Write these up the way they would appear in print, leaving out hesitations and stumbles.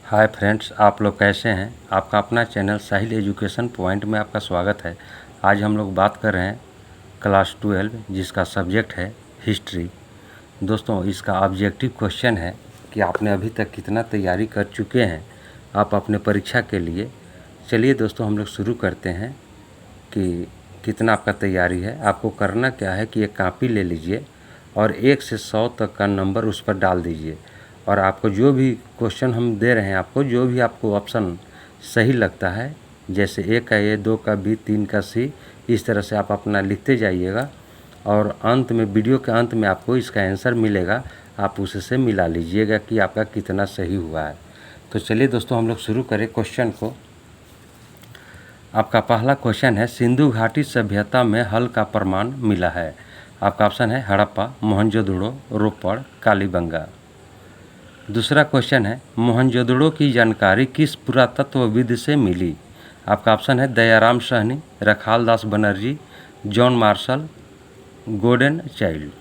Hi friends, आप लोग कैसे हैं। आपका अपना चैनल साहिल एजुकेशन पॉइंट में आपका स्वागत है। आज हम लोग बात कर रहे हैं क्लास 12 जिसका सब्जेक्ट है हिस्ट्री। दोस्तों, इसका ऑब्जेक्टिव क्वेश्चन है कि आपने अभी तक कितना तैयारी कर चुके हैं आप अपने परीक्षा के लिए। चलिए दोस्तों, हम लोग शुरू करते हैं कि कितना आपका तैयारी है। आपको करना क्या है कि एक कॉपी ले लीजिए और 1 से 100 तक का नंबर उस पर डाल दीजिए और आपको जो भी क्वेश्चन हम दे रहे हैं, आपको जो भी आपको ऑप्शन सही लगता है, जैसे A का A, 2 का B, 3 का C, इस तरह से आप अपना लिखते जाइएगा और अंत में, वीडियो के अंत में आपको इसका आंसर मिलेगा। आप उससे मिला लीजिएगा कि आपका कितना सही हुआ है। तो चलिए दोस्तों, हम लोग शुरू करें क्वेश्चन को। आपका पहला क्वेश्चन है, सिंधु घाटी सभ्यता में हल का प्रमाण मिला है। आपका ऑप्शन है हड़प्पा, मोहनजोदड़ो, रोपड़, कालीबंगा। दूसरा क्वेश्चन है, मोहनजोदड़ो की जानकारी किस पुरातत्वविद से मिली। आपका ऑप्शन है Dayaram Sahni, Rakhal Das Banerjee, John Marshall, golden child.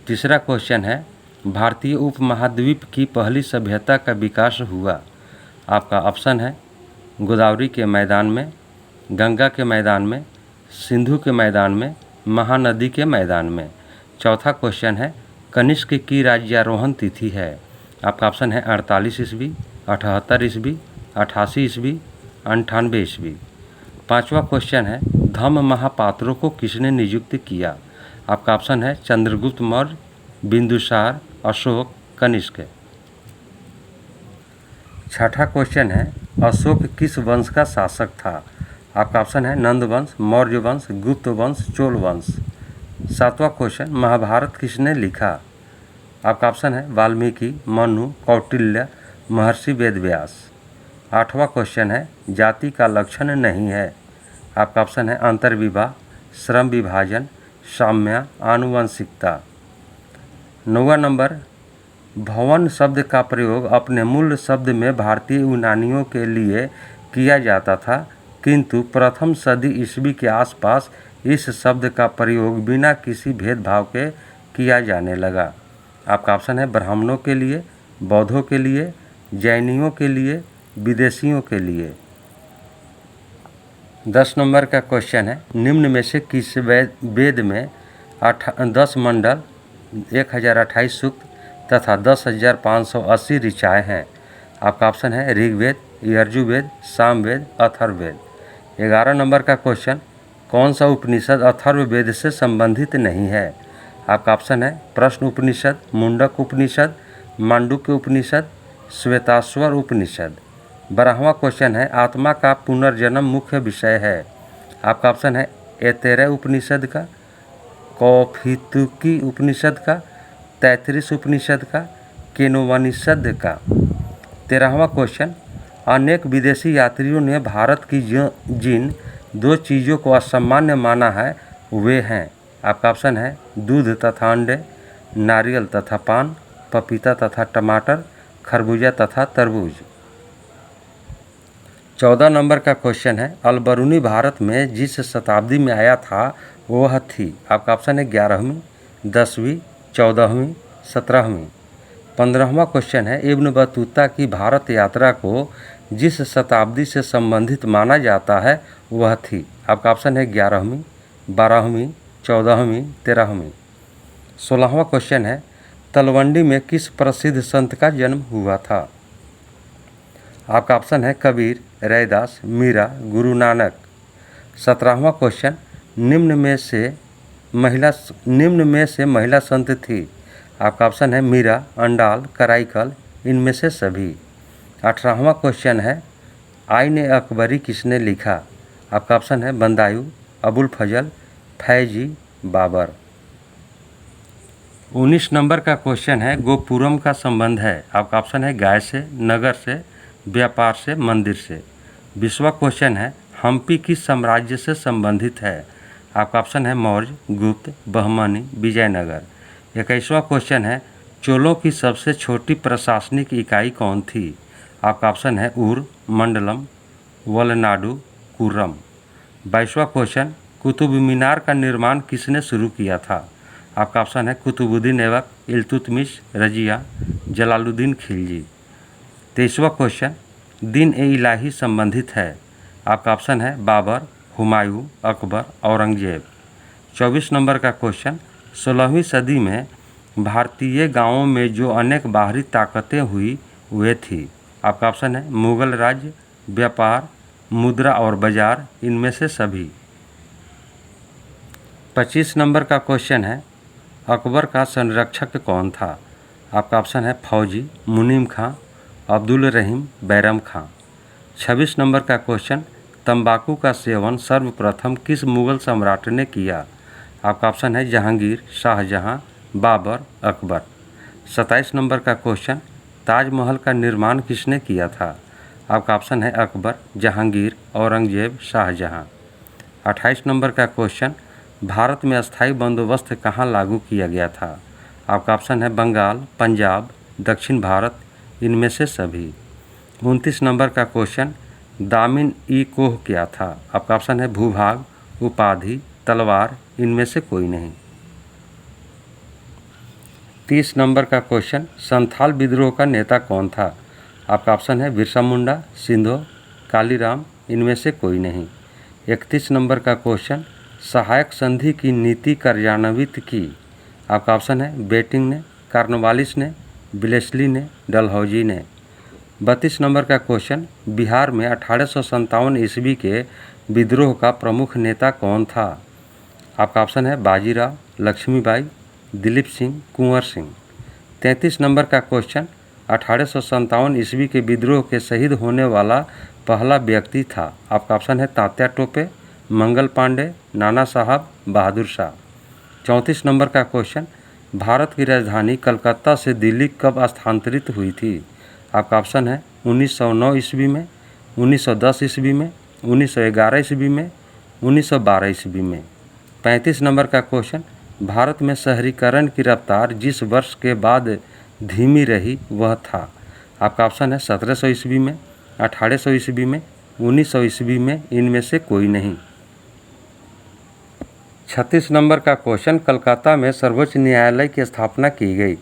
तीसरा क्वेश्चन है, भारतीय उपमहाद्वीप की पहली सभ्यता का विकास हुआ। आपका ऑप्शन है गोदावरी के मैदान में, गंगा के मैदान में, सिंधु के मैदान में, महानदी के मैदान में। चौथा क्वेश्चन है, कनिष्क की राज्यारोहण तिथि है। आपका ऑप्शन है 48 ईस्वी, 78 ईस्वी, 88 ईस्वी, 98 ईस्वी। पाँचवा क्वेश्चन है, धम्म महापात्रों को किसने नियुक्त किया। आपका ऑप्शन है चंद्रगुप्त मौर्य, बिंदुसार, अशोक, कनिष्क। छठा क्वेश्चन है, अशोक किस वंश का शासक था। आपका ऑप्शन है नंद वंश, मौर्य वंश, गुप्त वंश, चोल वंश। सातवां क्वेश्चन, महाभारत किसने लिखा। आपका ऑप्शन है वाल्मीकि, मनु, कौटिल्य, महर्षि वेदव्यास। आठवां क्वेश्चन है, जाति का लक्षण नहीं है। आपका ऑप्शन है अंतर्विवाह, श्रम विभाजन, साम्य, आनुवंशिकता। 9वां नंबर, भवन शब्द का प्रयोग अपने मूल शब्द में भारतीय यूनानियों के लिए किया जाता था, किंतु प्रथम सदी ईस्वी के आसपास इस शब्द का प्रयोग बिना किसी भेदभाव के किया जाने लगा। आपका ऑप्शन है ब्राह्मणों के लिए, बौद्धों के लिए, जैनियों के लिए, विदेशियों के लिए। 10 नंबर का क्वेश्चन है, निम्न में से किस वेद में 10 मंडल, 1028 सूक्त तथा 10,580 ऋचाएँ हैं। आपका ऑप्शन है ऋग्वेद, यजुर्वेद, सामवेद, अथर्ववेद। 11 नंबर का क्वेश्चन, कौन सा उपनिषद अथर्ववेद से संबंधित नहीं है। आपका ऑप्शन है प्रश्न उपनिषद, मुंडक उपनिषद, मांडुक्य उपनिषद, श्वेताश्वर उपनिषद। 12वां क्वेश्चन है, आत्मा का पुनर्जन्म मुख्य विषय है। आपका ऑप्शन है ऐतरेय उपनिषद का, कौफितकी उपनिषद का, तैतरीस उपनिषद का, केनोवनिषद का। 13वां क्वेश्चन, अनेक विदेशी यात्रियों ने भारत की जिन 2 चीज़ों को असामान्य माना है वे हैं। आपका ऑप्शन है दूध तथा अंडे, नारियल तथा पान, पपीता तथा टमाटर, खरबूजा तथा तरबूज। 14 नंबर का क्वेश्चन है, अलबरूनी भारत में जिस शताब्दी में आया था वह थी। आपका ऑप्शन है 11वीं, 10वीं, 14वीं, 17वीं। 15वां क्वेश्चन है, इब्न बतूता की भारत यात्रा को जिस शताब्दी से संबंधित माना जाता है वह थी। आपका ऑप्शन है 11वीं, 12वीं, 14वीं, 13वीं। 16वां क्वेश्चन है, तलवंडी में किस प्रसिद्ध संत का जन्म हुआ था। आपका ऑप्शन है कबीर, रैदास, मीरा, गुरु नानक। 17वां क्वेश्चन, निम्न में से महिला संत थी। आपका ऑप्शन है मीरा, अंडाल, कराईकल, इनमें से सभी। 18वां क्वेश्चन है, आईन अकबरी किसने लिखा। आपका ऑप्शन है बंदायू, अबुल फजल, फैजी, बाबर। 19 नंबर का क्वेश्चन है, गोपुरम का संबंध है। आपका ऑप्शन है गाय से, नगर से, व्यापार से, मंदिर से। 20वां क्वेश्चन है, हम्पी किस साम्राज्य से संबंधित है। आपका ऑप्शन है मौर्य, गुप्त, बहमनी, विजयनगर। 21वां क्वेश्चन है, चोलों की सबसे छोटी प्रशासनिक इकाई कौन थी। आपका ऑप्शन है ऊर, मंडलम, वलनाडु, कुर्रम। 22वां क्वेश्चन, कुतुब मीनार का निर्माण किसने शुरू किया था। आपका ऑप्शन है कुतुबुद्दीन ऐबक, इल्तुतमिश, रजिया, जलालुद्दीन खिलजी। 23वां क्वेश्चन दिन ए इलाही संबंधित है। आपका ऑप्शन है बाबर, हुमायूं, अकबर, औरंगजेब। 24 नंबर का क्वेश्चन 16वीं सदी में भारतीय गांवों में जो अनेक बाहरी ताकतें हुई वे थी। आपका ऑप्शन है मुगल राज्य, व्यापार, मुद्रा और बाजार, इनमें से सभी। 25 नंबर का क्वेश्चन है अकबर का संरक्षक कौन था। आपका ऑप्शन है फौजी, मुनीम खां, अब्दुल रहीम, बैरम खां। 26 नंबर का क्वेश्चन तंबाकू का सेवन सर्वप्रथम किस मुगल सम्राट ने किया। आपका ऑप्शन है जहांगीर, शाहजहां, बाबर, अकबर। 27 नंबर का क्वेश्चन ताजमहल का निर्माण किसने किया था। आपका ऑप्शन है अकबर, जहांगीर, औरंगजेब, शाहजहां। 28 नंबर का क्वेश्चन भारत में अस्थायी बंदोबस्त कहाँ लागू किया गया था। आपका ऑप्शन है बंगाल, पंजाब, दक्षिण भारत, इनमें से सभी। 29 नंबर का क्वेश्चन दामिन ई कोह क्या था। आपका ऑप्शन है भूभाग, उपाधि, तलवार, इनमें से कोई नहीं। 30 नंबर का क्वेश्चन संथाल विद्रोह का नेता कौन था। आपका ऑप्शन है बिरसा मुंडा, सिंधो, कालीराम, इनमें से कोई नहीं। 31 नंबर का क्वेश्चन सहायक संधि की नीति कार्यान्वित की। आपका ऑप्शन है बेटिंग ने, कार्नवालिस ने, ब्लेसली ने, डलहौजी ने। 32 नंबर का क्वेश्चन बिहार में 1857 ईस्वी के विद्रोह का प्रमुख नेता कौन था। आपका ऑप्शन है बाजीराव, लक्ष्मीबाई, दिलीप सिंह, कुंवर सिंह। 33 नंबर का क्वेश्चन 1857 ईस्वी के विद्रोह के शहीद होने वाला पहला व्यक्ति था। आपका ऑप्शन है तात्या टोपे, मंगल पांडे, नाना साहब, बहादुर शाह। 34 नंबर का क्वेश्चन भारत की राजधानी कलकत्ता से दिल्ली कब स्थानांतरित हुई थी। आपका ऑप्शन है 1909 ईस्वी में, 1910 ईस्वी में, 1911 ईस्वी में, 1912 ईस्वी में। 35 नंबर का क्वेश्चन भारत में शहरीकरण की रफ्तार जिस वर्ष के बाद धीमी रही वह था। आपका ऑप्शन है 1700 ईस्वी में, 1800 ईस्वी में, 1900 ईस्वी में, इनमें से कोई नहीं। 36 नंबर का क्वेश्चन कलकत्ता में सर्वोच्च न्यायालय की स्थापना की गई।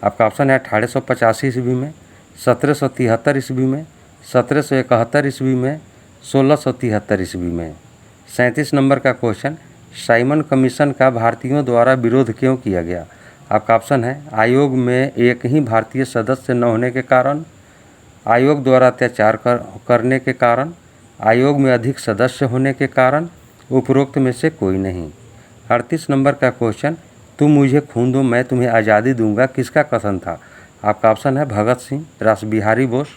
आपका ऑप्शन है 1885 ईस्वी में, 1773 ईस्वी में, 1771 ईस्वी में, 1673 ईस्वी में। 37 नंबर का क्वेश्चन साइमन कमीशन का भारतीयों द्वारा विरोध क्यों किया गया। आपका ऑप्शन है आयोग में एक ही भारतीय सदस्य न होने के कारण, आयोग द्वारा अत्याचार करने के कारण, आयोग में अधिक सदस्य होने के कारण, उपरोक्त में से कोई नहीं। 38 नंबर का क्वेश्चन तुम मुझे खून दो मैं तुम्हें आज़ादी दूंगा किसका कथन था। आपका ऑप्शन है भगत सिंह, रासबिहारी बोस,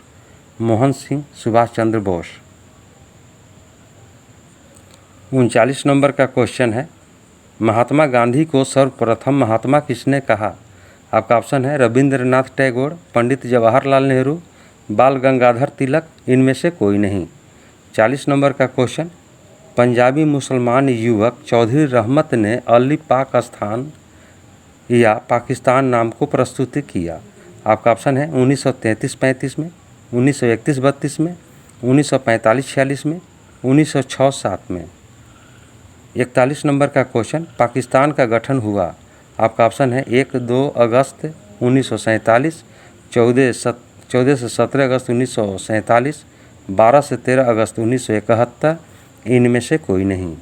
मोहन सिंह, सुभाष चंद्र बोस। 39 नंबर का क्वेश्चन है महात्मा गांधी को सर्वप्रथम महात्मा किसने कहा। आपका ऑप्शन है रविंद्रनाथ टैगोर, पंडित जवाहरलाल नेहरू, बाल गंगाधर तिलक, इनमें से कोई नहीं। 40 नंबर का क्वेश्चन पंजाबी मुसलमान युवक चौधरी रहमत ने अली पाकिस्तान या पाकिस्तान नाम को प्रस्तुत किया। आपका ऑप्शन है 1933-35 में, 1931-32 में, 1945-46 में, 1906-07 में। 41 नंबर का क्वेश्चन पाकिस्तान का गठन हुआ। आपका ऑप्शन है 1-2 अगस्त 1947, 14 से 17 अगस्त 1947, 12 से 13 अगस्त 1971, इनमें से कोई नहीं।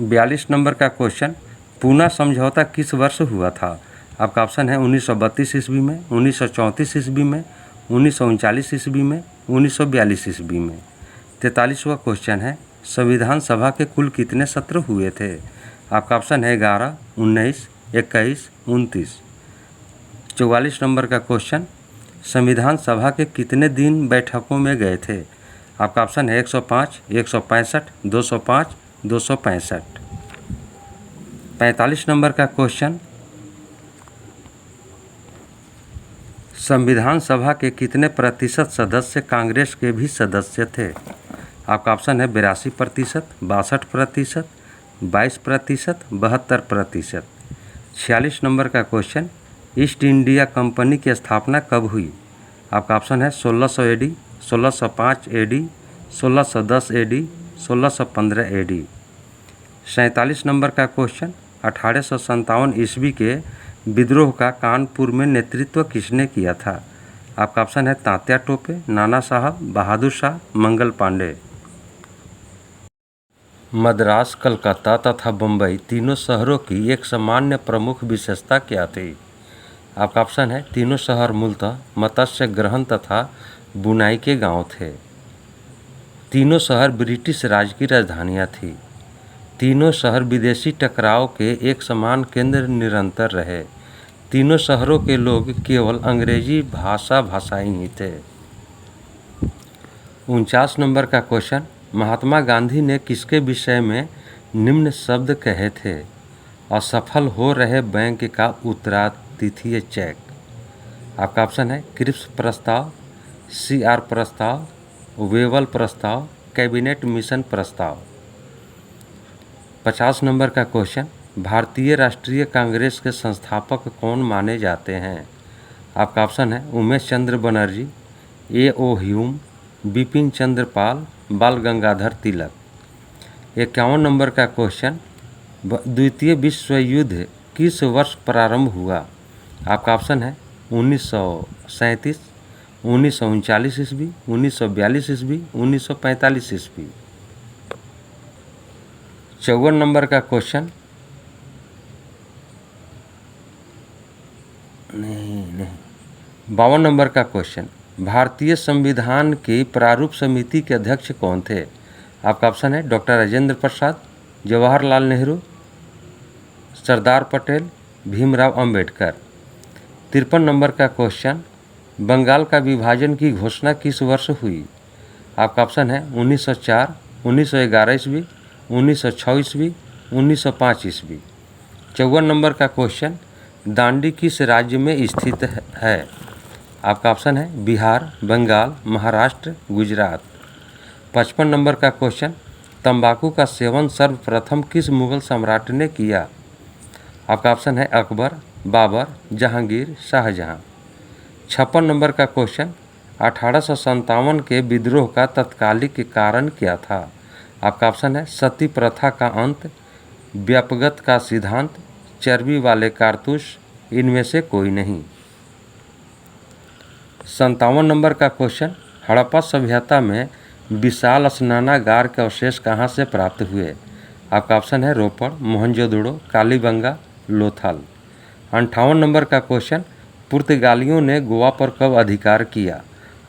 42 नंबर का क्वेश्चन पूना समझौता किस वर्ष हुआ था। आपका ऑप्शन है 1932 ईस्वी में, 1934 ईस्वी में, 1939 ईस्वी में, 1942 ईस्वी में। 43वां क्वेश्चन है संविधान सभा के कुल कितने सत्र हुए थे। आपका ऑप्शन है 11, 19, 21, 29। 44 नंबर का क्वेश्चन संविधान सभा के कितने दिन बैठकों में गए थे। आपका ऑप्शन है 105, 165, 205, 265। 45 नंबर का क्वेश्चन संविधान सभा के कितने प्रतिशत सदस्य कांग्रेस के भी सदस्य थे। आपका ऑप्शन है 82%, 62%, 22%, 72%। 46 नंबर का क्वेश्चन ईस्ट इंडिया कंपनी की स्थापना कब हुई। आपका ऑप्शन है 1600 AD, 1605 AD, 1610 AD, 1615 AD। 47 number का क्वेश्चन 1857 ईस्वी के विद्रोह का कानपुर में नेतृत्व किसने किया था। आपका ऑप्शन है तात्या टोपे, नाना साहब, बहादुर शाह, मंगल पांडे। मद्रास, कलकत्ता तथा बम्बई तीनों शहरों की एक सामान्य प्रमुख विशेषता क्या थी? आपका ऑप्शन है तीनों शहर मूलतः मत्स्य ग्रहण तथा बुनाई के गांव थे। तीनों शहर ब्रिटिश राज की राजधानियां थी। तीनों शहर विदेशी टकराव के एक समान केंद्र निरंतर रहे। तीनों शहरों के लोग केवल अंग्रेजी भाषाई ही थे। 49 नंबर का क्वेश्चन, महात्मा गांधी ने किसके विषय में निम्न शब्द कहे थे? असफल हो रहे बैंक का उत्तरातिथीय चेक। आपका ऑप्शन है क्रिप्स प्रस्ताव, CR प्रस्ताव, वेवल प्रस्ताव, कैबिनेट मिशन प्रस्ताव। 50 नंबर का क्वेश्चन, भारतीय राष्ट्रीय कांग्रेस के संस्थापक कौन माने जाते हैं? आपका ऑप्शन है उमेश चंद्र बनर्जी, A.O. ह्यूम, बिपिन चंद्र पाल, बाल गंगाधर तिलक। 51 नंबर का क्वेश्चन, द्वितीय विश्व युद्ध किस वर्ष प्रारंभ हुआ? आपका ऑप्शन है 1937, 1939 ईस्वी, 1942 ईस्वी, 1945 ईस्वी। 54 नंबर का क्वेश्चन, 52 नंबर का क्वेश्चन, भारतीय संविधान की प्रारूप समिति के अध्यक्ष कौन थे? आपका ऑप्शन है डॉक्टर राजेंद्र प्रसाद, जवाहरलाल नेहरू, सरदार पटेल, भीमराव अंबेडकर। 53 नंबर का क्वेश्चन, बंगाल का विभाजन की घोषणा किस वर्ष हुई? आपका ऑप्शन है 1904, 1911 ईस्वी, 1906 ईस्वी, 1905 ईस्वी। 54 नंबर का क्वेश्चन, दांडी किस राज्य में स्थित है? आपका ऑप्शन है बिहार, बंगाल, महाराष्ट्र, गुजरात। 55 नंबर का क्वेश्चन, तंबाकू का सेवन सर्वप्रथम किस मुगल सम्राट ने किया? आपका ऑप्शन है अकबर, बाबर, जहांगीर, शाहजहां। 56 नंबर का क्वेश्चन, 1857 के विद्रोह का तत्कालिक कारण क्या था? आपका ऑप्शन है सती प्रथा का अंत, व्यापगत का सिद्धांत, चर्बी वाले कारतूस, इनमें से कोई नहीं। 57 नंबर का क्वेश्चन, हड़प्पा सभ्यता में विशाल स्नानागार के अवशेष कहाँ से प्राप्त हुए? आपका ऑप्शन है रोपड़, मोहनजोदड़ो, कालीबंगा, लोथल। 58 नंबर का क्वेश्चन, पुर्तगालियों ने गोवा पर कब अधिकार किया?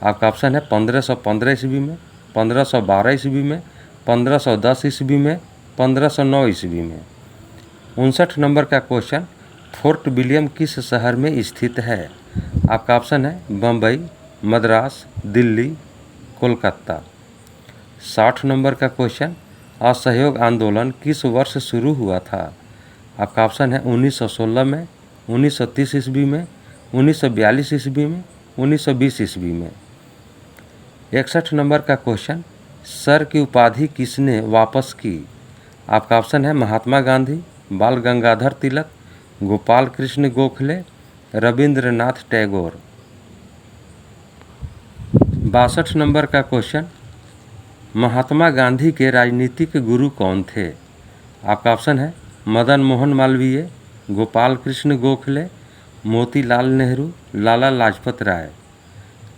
आपका ऑप्शन है 1515 ईस्वी में, 1512 ईस्वी में, 1510 ईस्वी में, 1509 ईस्वी में। 59 नंबर का क्वेश्चन, फोर्ट विलियम किस शहर में स्थित है? आपका ऑप्शन है बम्बई, मद्रास, दिल्ली, कोलकाता। 60 नंबर का क्वेश्चन, असहयोग आंदोलन किस वर्ष शुरू हुआ था? आपका ऑप्शन है 1916 में, 1930 ईस्वी में, 1942 ईस्वी में, 1920 ईस्वी में। 61 नंबर का क्वेश्चन, सर की उपाधि किसने वापस की? आपका ऑप्शन है महात्मा गांधी, बाल गंगाधर तिलक, गोपाल कृष्ण गोखले, रविंद्रनाथ टैगोर। 62 नंबर का क्वेश्चन, महात्मा गांधी के राजनीतिक गुरु कौन थे? आपका ऑप्शन है मदन मोहन मालवीय, गोपाल कृष्ण गोखले, मोतीलाल नेहरू, लाला लाजपत राय।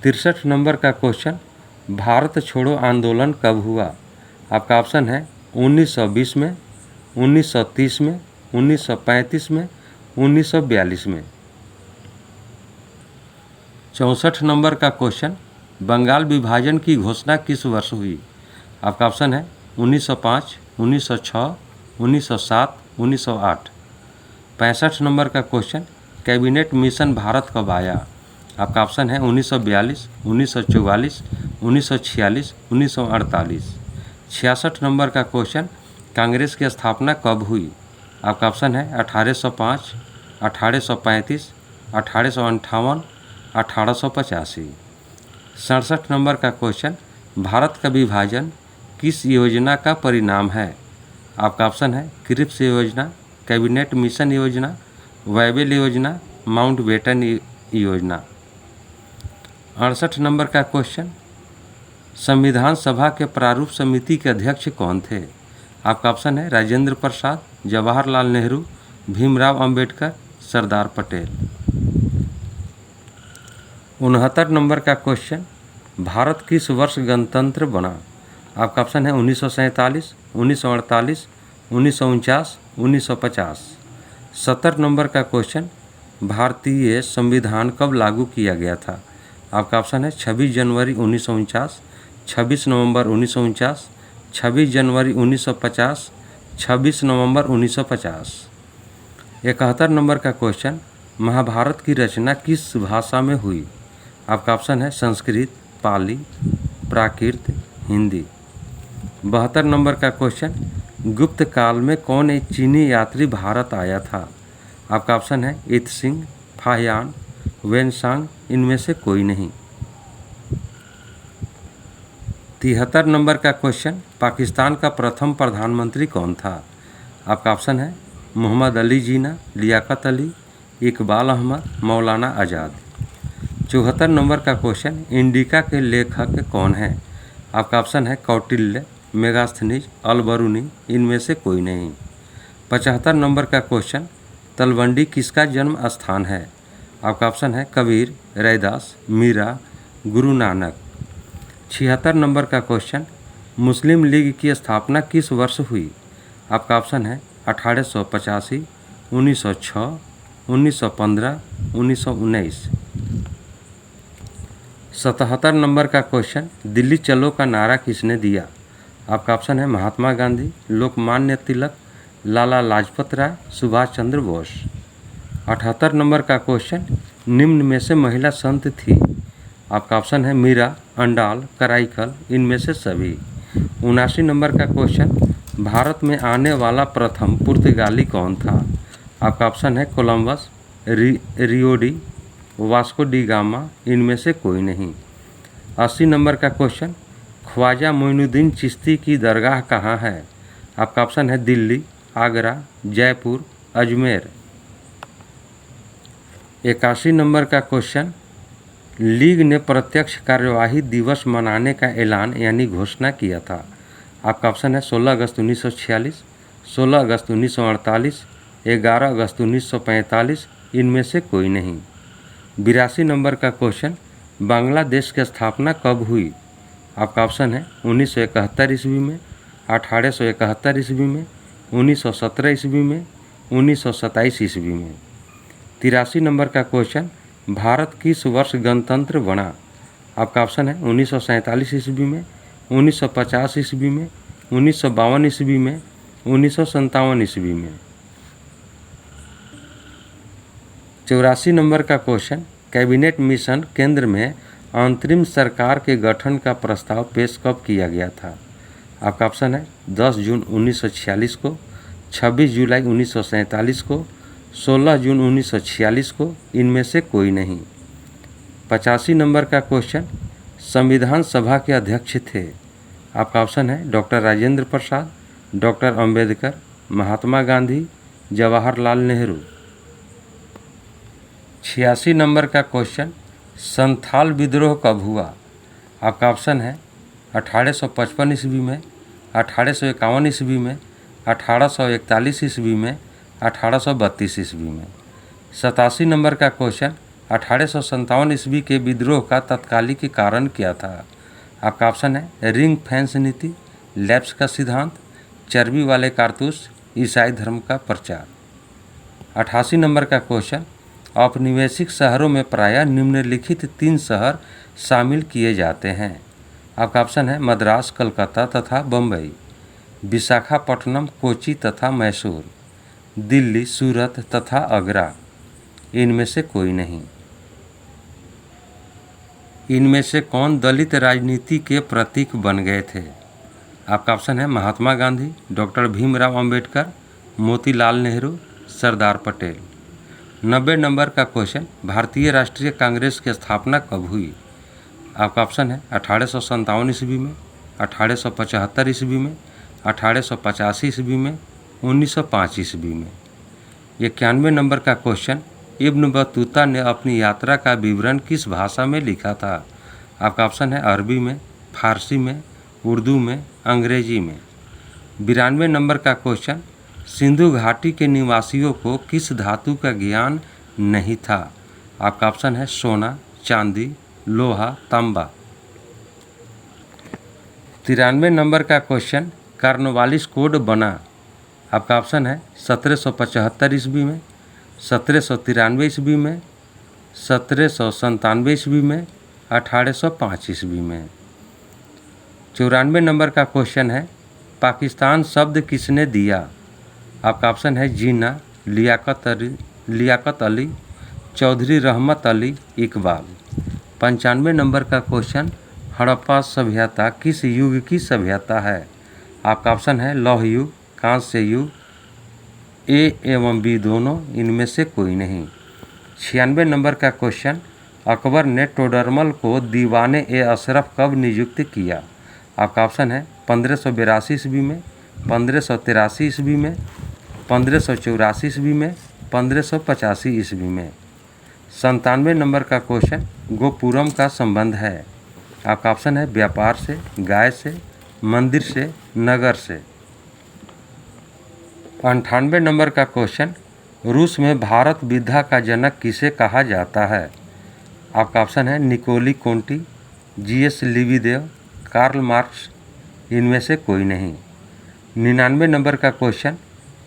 63 नंबर का क्वेश्चन, भारत छोड़ो आंदोलन कब हुआ? आपका ऑप्शन है 1920 में, 1930 में, 1935 में, 1942 में। 64 नंबर का क्वेश्चन, बंगाल विभाजन की घोषणा किस वर्ष हुई? आपका ऑप्शन है 1905, 1906, 1907, 1908। 65 नंबर का क्वेश्चन, कैबिनेट मिशन भारत कब आया? आपका ऑप्शन है 1942, 1944, 1946, 1948। 66 नंबर का क्वेश्चन, कांग्रेस की स्थापना कब हुई? आपका ऑप्शन है 1805, 1835, 1858, 1885। 67 नंबर का क्वेश्चन, भारत का विभाजन किस योजना का परिणाम है? आपका ऑप्शन है क्रिप्स योजना, कैबिनेट मिशन योजना, वेबल योजना, माउंटबेटन योजना। 68 नंबर का क्वेश्चन, संविधान सभा के प्रारूप समिति के अध्यक्ष कौन थे? आपका ऑप्शन है राजेंद्र प्रसाद, जवाहरलाल नेहरू, भीमराव अंबेडकर, सरदार पटेल। 69 नंबर का क्वेश्चन, भारत किस वर्ष गणतंत्र बना? आपका ऑप्शन है 1947, 1948, 1949, 1950। 70 नंबर का क्वेश्चन, भारतीय संविधान कब लागू किया गया था? आपका ऑप्शन है 26 जनवरी 1949, 26 नवंबर 1949, 26 जनवरी 1950, 26 नवंबर 1950। 71 नंबर का क्वेश्चन, महाभारत की रचना किस भाषा में हुई? आपका ऑप्शन है संस्कृत, पाली, प्राकृत, हिंदी। 72 नंबर का क्वेश्चन, गुप्त काल में कौन एक चीनी यात्री भारत आया था? आपका ऑप्शन है इत्सिंग, फाहियान, वेनसांग, इनमें से कोई नहीं। 73 नंबर का क्वेश्चन, पाकिस्तान का प्रथम प्रधानमंत्री कौन था? आपका ऑप्शन है मोहम्मद अली जीना, लियाकत अली, इकबाल अहमद, मौलाना आज़ाद। 74 नंबर का क्वेश्चन, इंडिका के लेखक कौन हैं? आपका ऑप्शन है कौटिल्य, मेगास्थनीज, अलबरूनी, इनमें से कोई नहीं। 75 नंबर का क्वेश्चन, तलवंडी किसका जन्म स्थान है? आपका ऑप्शन है कबीर, रैदास, मीरा, गुरु नानक। 76 नंबर का क्वेश्चन, मुस्लिम लीग की स्थापना किस वर्ष हुई? आपका ऑप्शन है 1885, 1906, 1915, 1919। 77 नंबर का क्वेश्चन, दिल्ली चलो का नारा किसने दिया? आपका ऑप्शन है महात्मा गांधी, लोकमान्य तिलक, लाला लाजपत राय, सुभाष चंद्र बोस। 78 नंबर का क्वेश्चन, निम्न में से महिला संत थी? आपका ऑप्शन है मीरा, अंडाल, कराईकल, इनमें से सभी। 79 नंबर का क्वेश्चन, भारत में आने वाला प्रथम पुर्तगाली कौन था? आपका ऑप्शन है Columbus, Rio de, Vasco D gamma, इनमें से कोई नहीं। 80 नंबर का क्वेश्चन, ख्वाजा मोइनुद्दीन चिश्ती की दरगाह कहाँ है? आपका ऑप्शन है दिल्ली, आगरा, जयपुर, अजमेर। 81 नंबर का क्वेश्चन, लीग ने प्रत्यक्ष कार्यवाही दिवस मनाने का ऐलान यानी घोषणा किया था? आपका ऑप्शन है 16 अगस्त 1946, 16 अगस्त 1948, 11 अगस्त 1945, इनमें से कोई नहीं। 82 नंबर का क्वेश्चन, बांग्लादेश की स्थापना कब हुई? आपका ऑप्शन है 1971 ईस्वी में, 1871 ईस्वी में, 1917 ईस्वी में, 1927 ईस्वी में। 83 नंबर का क्वेश्चन, भारत किस वर्ष गणतंत्र बना? आपका ऑप्शन है 1947 ईस्वी में, 1950 ईस्वी में, 1952 ईस्वी में, 1957 ईस्वी में। 84 नंबर का क्वेश्चन, कैबिनेट मिशन केंद्र में अंतरिम सरकार के गठन का प्रस्ताव पेश कब किया गया था? आपका ऑप्शन है 10 जून 1946 को, 26 जुलाई 1947 को, 16 जून 1946 को, इनमें से कोई नहीं। 85 नंबर का क्वेश्चन, संविधान सभा के अध्यक्ष थे? आपका ऑप्शन है doctor Rajendra Prasad, doctor Ambedkar, Mahatma Gandhi, Jawaharlal Nehru. 86 number का क्वेश्चन, संथाल विद्रोह कब हुआ? आपका ऑप्शन है 1855 ईस्वी में, 1851 ईस्वी में, 1841 ईस्वी में, 1832 ईस्वी में। 87 नंबर का क्वेश्चन, 1857 ईस्वी के विद्रोह का तत्कालिक कारण क्या था? आपका ऑप्शन है रिंग फेंस नीति, लैप्स का सिद्धांत, चर्बी वाले कारतूस, ईसाई धर्म का प्रचार। 88 नंबर का क्वेश्चन, औपनिवेशिक शहरों में प्रायः निम्नलिखित 3 शहर शामिल किए जाते हैं? आपका ऑप्शन है मद्रास, कलकत्ता तथा बम्बई, विशाखापट्टनम, कोची तथा मैसूर, दिल्ली, सूरत तथा आगरा, इनमें से कोई नहीं। इनमें से कौन दलित राजनीति के प्रतीक बन गए थे? आपका ऑप्शन है महात्मा गांधी, डॉक्टर भीमराव अंबेडकर, मोतीलाल नेहरू, सरदार पटेल। 90 नंबर का क्वेश्चन, भारतीय राष्ट्रीय कांग्रेस की स्थापना कब हुई? आपका ऑप्शन है 1857 ईस्वी में, 1875 ईस्वी में, 1885 ईस्वी में, 1905 ईस्वी में। 91 नंबर का क्वेश्चन, इब्न बतूता ने अपनी यात्रा का विवरण किस भाषा में लिखा था? आपका ऑप्शन है अरबी में, फारसी में, उर्दू में, अंग्रेजी में। 92 नंबर का क्वेश्चन, सिंधु घाटी के निवासियों को किस धातु का ज्ञान नहीं था? आपका ऑप्शन है सोना, चांदी, लोहा, तांबा। 93 नंबर का क्वेश्चन, कॉर्नवालिस कोड बना। आपका ऑप्शन है 1775 ईस्वी में, 1793 ईस्वी में, 1797 ईस्वी में, 1805 ईस्वी में। 94 नंबर का क्वेश्चन है, पाकिस्तान शब्द किसने दिया। आपका ऑप्शन है जीना, लियाकत अली, चौधरी रहमत अली, इकबाल। 95 नंबर का क्वेश्चन, हड़प्पा सभ्यता किस युग की सभ्यता है। आपका ऑप्शन है लौह युग, कांस्य युग, ए एवं बी दोनों, इनमें से कोई नहीं। 96 नंबर का क्वेश्चन, अकबर ने टोडरमल को दीवाने ए अशरफ कब नियुक्त किया। आपका ऑप्शन है 1582 ईस्वी में, 1583 ईस्वी में, 1584 ईस्वी में, 1585 ईस्वी में। 97 नंबर का क्वेश्चन, गोपुरम का संबंध है। आपका ऑप्शन है व्यापार से, गाय से, मंदिर से, नगर से। 98 नंबर का क्वेश्चन, रूस में भारत विद्या का जनक किसे कहा जाता है। आपका ऑप्शन है निकोली कोंटी, जीएस लिविदेव, कार्ल मार्क्स, इनमें से कोई नहीं। 99 नंबर का क्वेश्चन,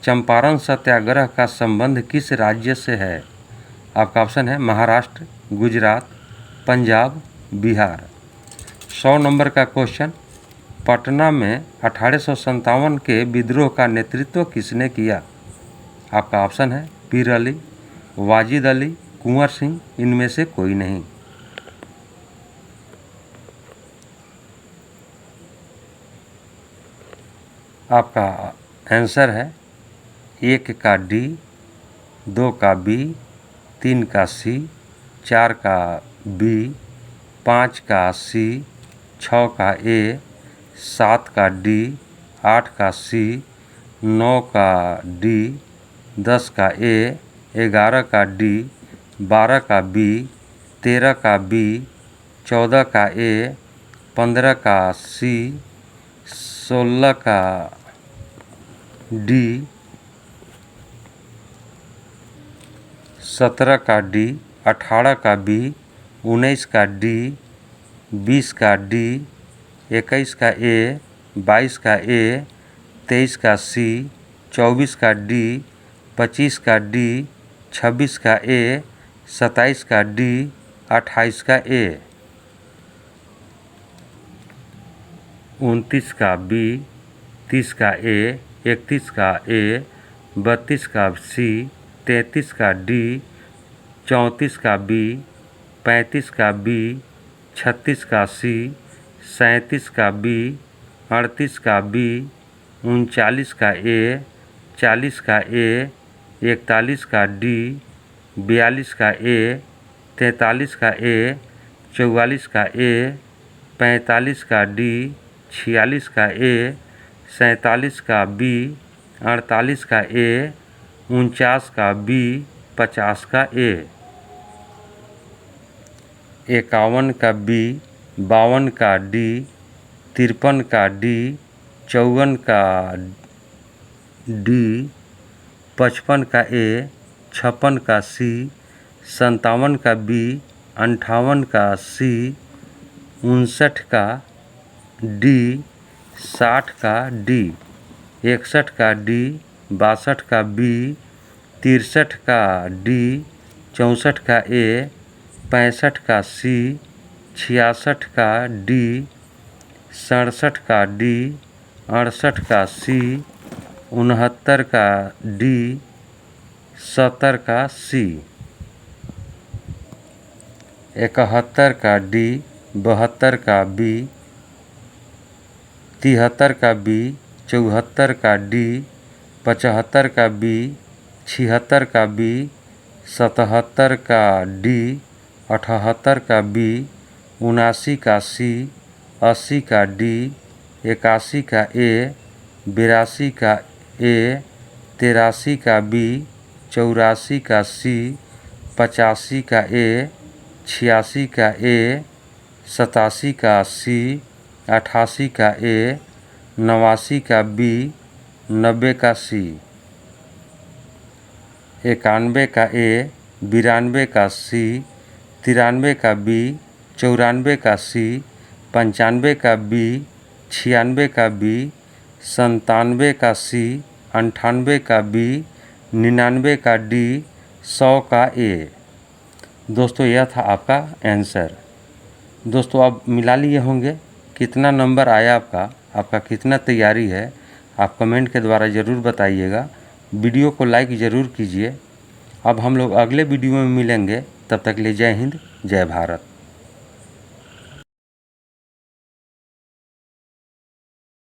चंपारण सत्याग्रह का संबंध किस राज्य से है। आपका ऑप्शन है महाराष्ट्र, गुजरात, पंजाब, बिहार। 100 नंबर का क्वेश्चन, पटना में 1857 के विद्रोह का नेतृत्व किसने किया। आपका ऑप्शन है पीर अली, वाजिद अली, कुंवर सिंह, इनमें से कोई नहीं। आपका आंसर है 1 का डी, 2 का बी, 3 का सी, 4 का बी, 5 का सी, 6 का ए, 7 का डी, 8 का सी, 9 का डी, 10 का ए, 11 का डी, 12 का बी, 13 का बी, 14 का ए, 15 का सी, 16 का डी, 17 का डी, 18 का बी, 19 का डी, 20 का डी, 21 का ए, 22 का ए, 23 का सी, 24 का डी, 25 का डी, 26 का ए, 27 का डी, 28 का ए, 29 का बी, 30 का ए, 31 का ए, 32 का सी, 33 का डी, 34 का बी, 35 का बी, 36 का सी, 37 का बी, 38 का बी, 39 का ए, 40 का ए, 41 का डी, 42 का ए, 43 का ए, 44 का ए, 45 का डी, 46 का ए, 47 का बी, 48 का ए, 49 का बी, 50 का ए, 51 का बी, 52 का डी, 53 का डी, 54 का डी, 55 का ए, 56 का सी, 57 का बी, 58 का सी, 59 का डी, 60 का डी, 61 का डी, 62 का बी, 63 का डी, 64 का ए, 65 का सी, 66 का डी, 67 का डी, 68 का सी, 69 का डी, 70 का सी, 71 का डी, 72 का बी, 73 का बी, 74 का डी, 75 का बी, 76 का बी, 77 का डी, 78 का बी, 79 का सी, 80 का डी, 81 का ए, 82 का ए, 83 का बी, 84 का सी, 85 का ए, 86 का ए, 87 का सी, 88 का ए, 89 का बी, 90 का सी, 91 का ए, 92 का सी, 93 का बी, 94 का सी, 95 का बी, 96 का बी, 97 का सी, 98 का बी, 99 का डी, 100 का ए। दोस्तों यह था आपका आंसर। दोस्तों आप मिला लिए होंगे, कितना नंबर आया आपका कितना तैयारी है, आप कमेंट के द्वारा ज़रूर बताइएगा। वीडियो को लाइक ज़रूर कीजिए। अब हम लोग अगले वीडियो में मिलेंगे, तब तक के लिए जय हिंद, जय भारत।